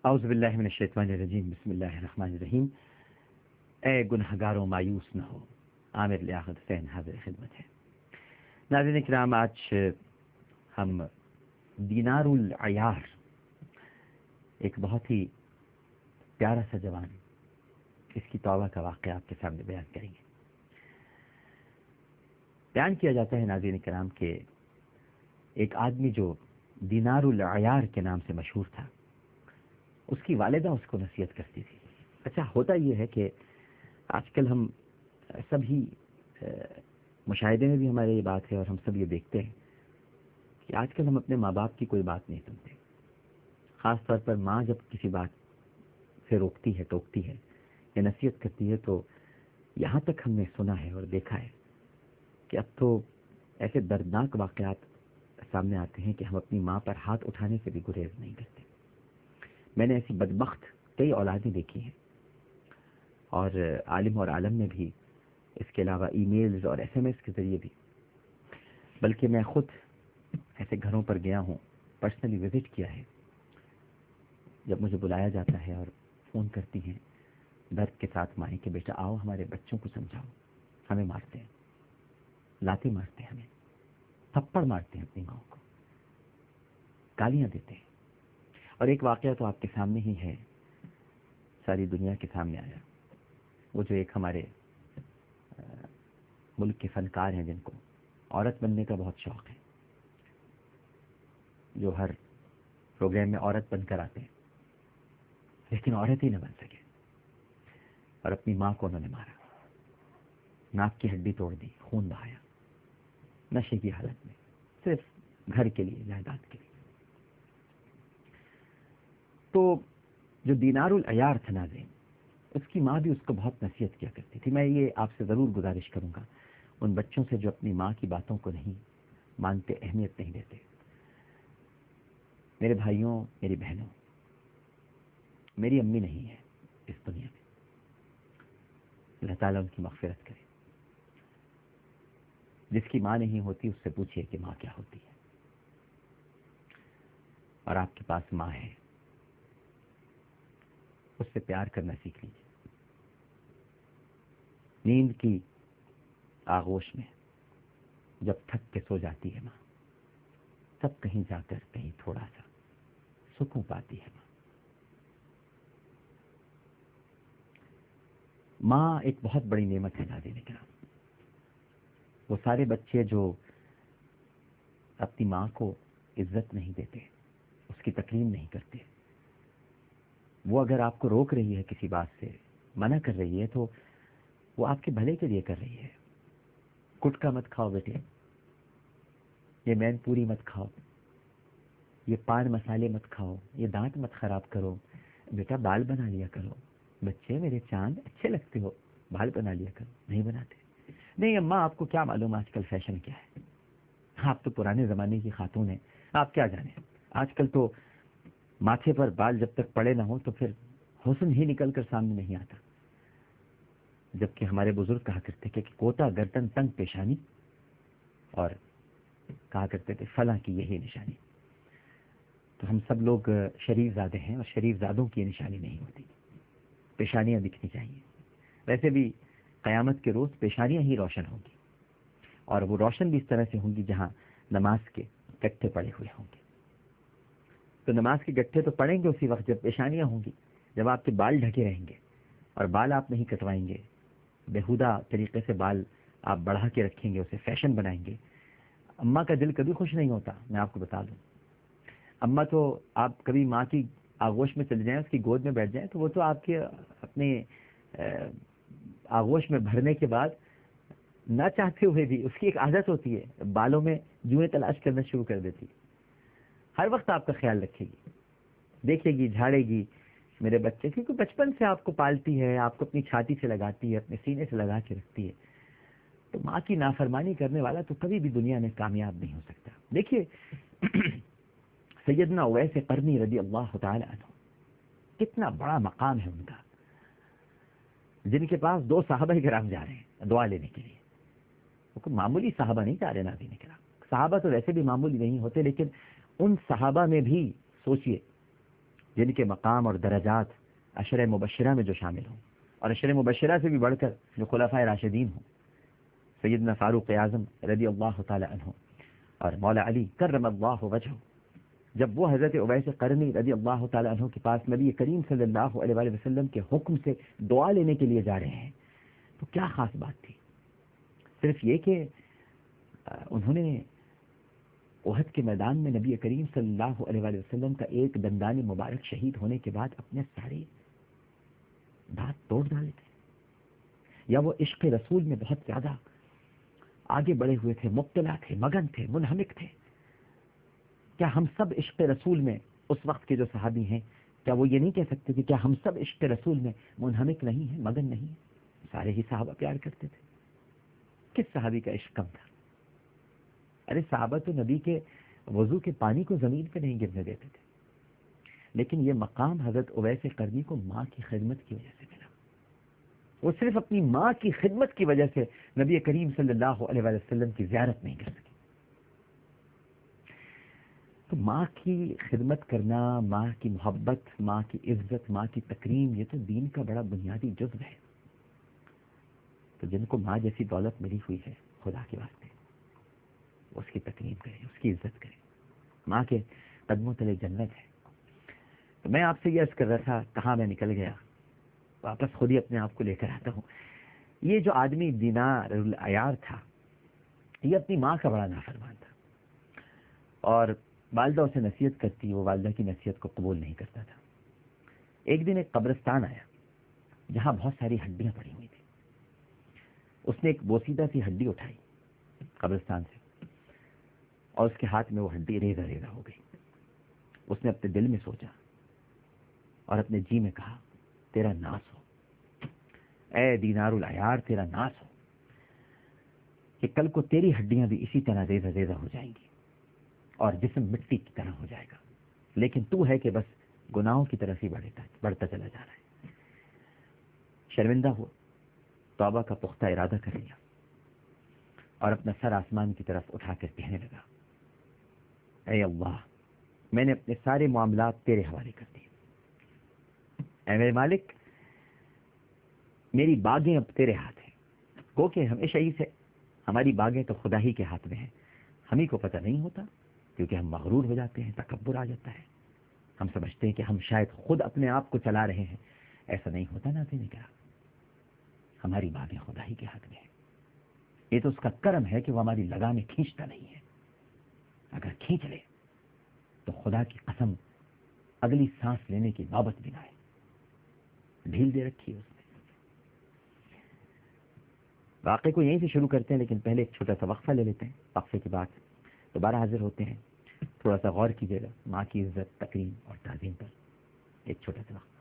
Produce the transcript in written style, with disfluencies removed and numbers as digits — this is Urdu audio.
اعوذ باللہ من الشیطان الرجیم، بسم اللہ الرحمن الرحیم۔ اے گنہگاروں مایوس نہ ہو، عامر لیاقت حسین حاضر خدمت ہے۔ ناظرین کرام، آج ہم دینار العیار، ایک بہت ہی پیارا سا جوان، اس کی توبہ کا واقعہ آپ کے سامنے بیان کریں گے۔ بیان کیا جاتا ہے ناظرین کرام کہ ایک آدمی جو دینار العیار کے نام سے مشہور تھا، اس کی والدہ اس کو نصیحت کرتی تھی۔ اچھا، ہوتا یہ ہے کہ آج کل ہم سب ہی مشاہدے میں بھی ہمارے یہ بات ہے اور ہم سب یہ دیکھتے ہیں کہ آج کل ہم اپنے ماں باپ کی کوئی بات نہیں سنتے۔ خاص طور پر ماں جب کسی بات سے روکتی ہے، ٹوکتی ہے یا نصیحت کرتی ہے، تو یہاں تک ہم نے سنا ہے اور دیکھا ہے کہ اب تو ایسے دردناک واقعات سامنے آتے ہیں کہ ہم اپنی ماں پر ہاتھ اٹھانے سے بھی گریز نہیں کرتے۔ میں نے ایسی بدبخت کئی اولادیں دیکھی ہیں، اور عالم اور عالم میں بھی، اس کے علاوہ ای میلز اور ایس ایم ایس کے ذریعے بھی، بلکہ میں خود ایسے گھروں پر گیا ہوں، پرسنلی وزٹ کیا ہے۔ جب مجھے بلایا جاتا ہے اور فون کرتی ہیں درد کے ساتھ مائیں کہ بیٹا آؤ، ہمارے بچوں کو سمجھاؤ، ہمیں مارتے ہیں، لاتے مارتے ہیں، ہمیں تھپڑ مارتے ہیں، اپنی ماں کو گالیاں دیتے ہیں۔ اور ایک واقعہ تو آپ کے سامنے ہی ہے، ساری دنیا کے سامنے آیا۔ وہ جو ایک ہمارے ملک کے فنکار ہیں جن کو عورت بننے کا بہت شوق ہے، جو ہر پروگرام میں عورت بن کر آتے ہیں، لیکن عورت ہی نہ بن سکے، اور اپنی ماں کو انہوں نے مارا، ناک کی ہڈی توڑ دی، خون بہایا، نشے کی حالت میں، صرف گھر کے لیے، جائیداد کے لیے۔ تو جو دینار العیار تھا ناظرین، اس کی ماں بھی اس کو بہت نصیحت کیا کرتی تھی۔ میں یہ آپ سے ضرور گزارش کروں گا ان بچوں سے جو اپنی ماں کی باتوں کو نہیں مانتے، اہمیت نہیں دیتے۔ میرے بھائیوں، میری بہنوں، میری امی نہیں ہے اس دنیا میں، اللہ تعالیٰ ان کی مغفرت کرے۔ جس کی ماں نہیں ہوتی اس سے پوچھئے کہ ماں کیا ہوتی ہے، اور آپ کے پاس ماں ہے، اس سے پیار کرنا سیکھ لیجیے۔ نیند کی آغوش میں جب تھک کے سو جاتی ہے ماں، تب کہیں جا کر کہیں تھوڑا سا سکون پاتی ہے ماں۔ ماں ایک بہت بڑی نعمت ہے ناظرین کرام۔ وہ سارے بچے جو اپنی ماں کو عزت نہیں دیتے، اس کی تکریم نہیں کرتے، وہ اگر آپ کو روک رہی ہے کسی بات سے، منع کر رہی ہے، تو وہ آپ کے بھلے کے لیے کر رہی ہے۔ گٹکا مت کھاؤ بیٹے، یہ مین پوری مت کھاؤ، یہ پان مسالے مت کھاؤ، یہ دانت مت خراب کرو، بیٹا بال بنا لیا کرو، بچے میرے چاند اچھے لگتے ہو، بال بنا لیا کرو۔ نہیں بناتے۔ نہیں اماں، آپ کو کیا معلوم آج کل فیشن کیا ہے، آپ تو پرانے زمانے کی خاتون ہیں، آپ کیا جانیں۔ آج کل تو ماتھے پر بال جب تک پڑے نہ ہوں تو پھر حسن ہی نکل کر سامنے نہیں آتا۔ جبکہ ہمارے بزرگ کہا کرتے کہ کوتا گردن تنگ پیشانی، اور کہا کرتے تھے فلاں کی یہی نشانی۔ تو ہم سب لوگ شریف زادے ہیں، اور شریف زادوں کی یہ نشانی نہیں ہوتی، پیشانیاں دکھنی چاہیے۔ ویسے بھی قیامت کے روز پیشانیاں ہی روشن ہوں گی، اور وہ روشن بھی اس طرح سے ہوں گی جہاں نماز کے گٹھے پڑے ہوئے ہوں گے۔ تو نماز کے گٹھے تو پڑیں گے اسی وقت جب پیشانیاں ہوں گی، جب آپ کے بال ڈھکے رہیں گے، اور بال آپ نہیں کٹوائیں گے، بےہودہ طریقے سے بال آپ بڑھا کے رکھیں گے، اسے فیشن بنائیں گے۔ اماں کا دل کبھی خوش نہیں ہوتا، میں آپ کو بتا دوں۔ اماں تو آپ کبھی ماں کی آغوش میں چلے جائیں، اس کی گود میں بیٹھ جائیں، تو وہ تو آپ کے اپنے آغوش میں بھرنے کے بعد نہ چاہتے ہوئے بھی، اس کی ایک عادت ہوتی ہے، بالوں میں جوئیں تلاش کرنا شروع کر دیتی، ہر وقت آپ کا خیال رکھے گی، دیکھے گی، جھاڑے گی میرے بچے، کیونکہ بچپن سے آپ کو پالتی ہے، آپ کو اپنی چھاتی سے لگاتی ہے، اپنے سینے سے لگا کے رکھتی ہے۔ تو ماں کی نافرمانی کرنے والا تو کبھی بھی دنیا میں کامیاب نہیں ہو سکتا۔ دیکھیے سیدنا اویس قرنی رضی اللہ تعالی عنہ، کتنا بڑا مقام ہے ان کا، جن کے پاس 2 صحابہ کرام جا رہے ہیں دعا لینے کے لیے۔ وہ کوئی معمولی صحابہ نہیں جا رہے ناظرین کرام، صحابہ تو ویسے بھی معمولی نہیں ہوتے، لیکن ان صحابہ میں بھی سوچئے جن کے مقام اور درجات عشرہ مبشرہ میں جو شامل ہوں، اور عشرہ مبشرہ سے بھی بڑھ کر جو خلفائے راشدین ہوں، سیدنا فاروق اعظم رضی اللہ تعالی عنہ اور مولا علی کرم اللہ وجہہ، جب وہ حضرت اویس قرنی رضی اللہ تعالی عنہ کے پاس نبی کریم صلی اللہ علیہ وآلہ وسلم کے حکم سے دعا لینے کے لیے جا رہے ہیں، تو کیا خاص بات تھی؟ صرف یہ کہ انہوں نے احد کے میدان میں نبی کریم صلی اللہ علیہ وآلہ وسلم کا ایک دندان مبارک شہید ہونے کے بعد اپنے سارے دانت توڑ ڈالے تھے، یا وہ عشق رسول میں بہت زیادہ آگے بڑھے ہوئے تھے، مبتلا تھے، مگن تھے، منہمک تھے؟ کیا ہم سب عشق رسول میں، اس وقت کے جو صحابی ہیں، کیا وہ یہ نہیں کہہ سکتے کہ کیا ہم سب عشق رسول میں منہمک نہیں ہیں، مگن نہیں ہیں؟ سارے ہی صحابہ پیار کرتے تھے، کس صحابی کا عشق کم تھا؟ ارے صحابہ تو نبی کے وضو کے پانی کو زمین پہ نہیں گرنے دیتے تھے، لیکن یہ مقام حضرت اویس قرنی کو ماں کی خدمت کی وجہ سے ملا۔ وہ صرف اپنی ماں کی خدمت کی وجہ سے نبی کریم صلی اللہ علیہ وسلم کی زیارت نہیں کر سکے۔ تو ماں کی خدمت کرنا، ماں کی محبت، ماں کی عزت، ماں کی تکریم، یہ تو دین کا بڑا بنیادی جزو ہے۔ تو جن کو ماں جیسی دولت ملی ہوئی ہے، خدا کے واسطے اس کی تکریم کریں، اس کی عزت کریں۔ ماں کے قدموں تلے جنت ہے۔ تو میں آپ سے یہ عرض کر رہا تھا، کہاں میں نکل گیا، واپس خود ہی اپنے آپ کو لے کر آتا ہوں۔ یہ جو آدمی دینار العیار تھا، یہ اپنی ماں کا بڑا نافرمان تھا، اور والدہ اسے نصیحت کرتی، وہ والدہ کی نصیحت کو قبول نہیں کرتا تھا۔ ایک دن ایک قبرستان آیا جہاں بہت ساری ہڈیاں پڑی ہوئی تھیں۔ اس نے ایک بوسیدہ سی ہڈی اٹھائی قبرستان سے، اور اس کے ہاتھ میں وہ ہڈی ریزہ ریزہ ہو گئی۔ اس نے اپنے دل میں سوچا اور اپنے جی میں کہا، تیرا ناس ہو اے دینار العیار، تیرا ناس ہو کہ کل کو تیری ہڈیاں بھی اسی طرح ریزہ ریزہ ہو جائیں گی اور جسم مٹی کی طرح ہو جائے گا، لیکن تو ہے کہ بس گناہوں کی طرف ہی بڑھتا چلا جا رہا ہے۔ شرمندہ ہوا، توبہ کا پختہ ارادہ کر لیا، اور اپنا سر آسمان کی طرف اٹھا کر کہنے لگا، اے اللہ، میں نے اپنے سارے معاملات تیرے حوالے کر دیے۔ اے میرے مالک، میری باغیں اب تیرے ہاتھ ہیں۔ گو کہ ہمیشہ ہی سے ہماری باغیں تو خدا ہی کے ہاتھ میں ہیں، ہم ہی کو پتہ نہیں ہوتا، کیونکہ ہم مغرور ہو جاتے ہیں، تکبر آ جاتا ہے، ہم سمجھتے ہیں کہ ہم شاید خود اپنے آپ کو چلا رہے ہیں۔ ایسا نہیں ہوتا ناظرین کرام، ہماری باغیں خدا ہی کے ہاتھ میں ہیں۔ یہ تو اس کا کرم ہے کہ وہ ہماری لگامیں کھینچتا نہیں ہے، اگر کھینچ لے تو خدا کی قسم اگلی سانس لینے کی نوبت بھی نہ آئے، ڈھیل دے رکھی ہے اس نے۔ واقعے کو یہیں سے شروع کرتے ہیں، لیکن پہلے ایک چھوٹا سا وقفہ لے لیتے ہیں، وقفے کے بعد دوبارہ حاضر ہوتے ہیں۔ تھوڑا سا غور کیجیے گا ماں کی عزت، تکریم اور تعظیم پر، ایک چھوٹا سا وقفہ۔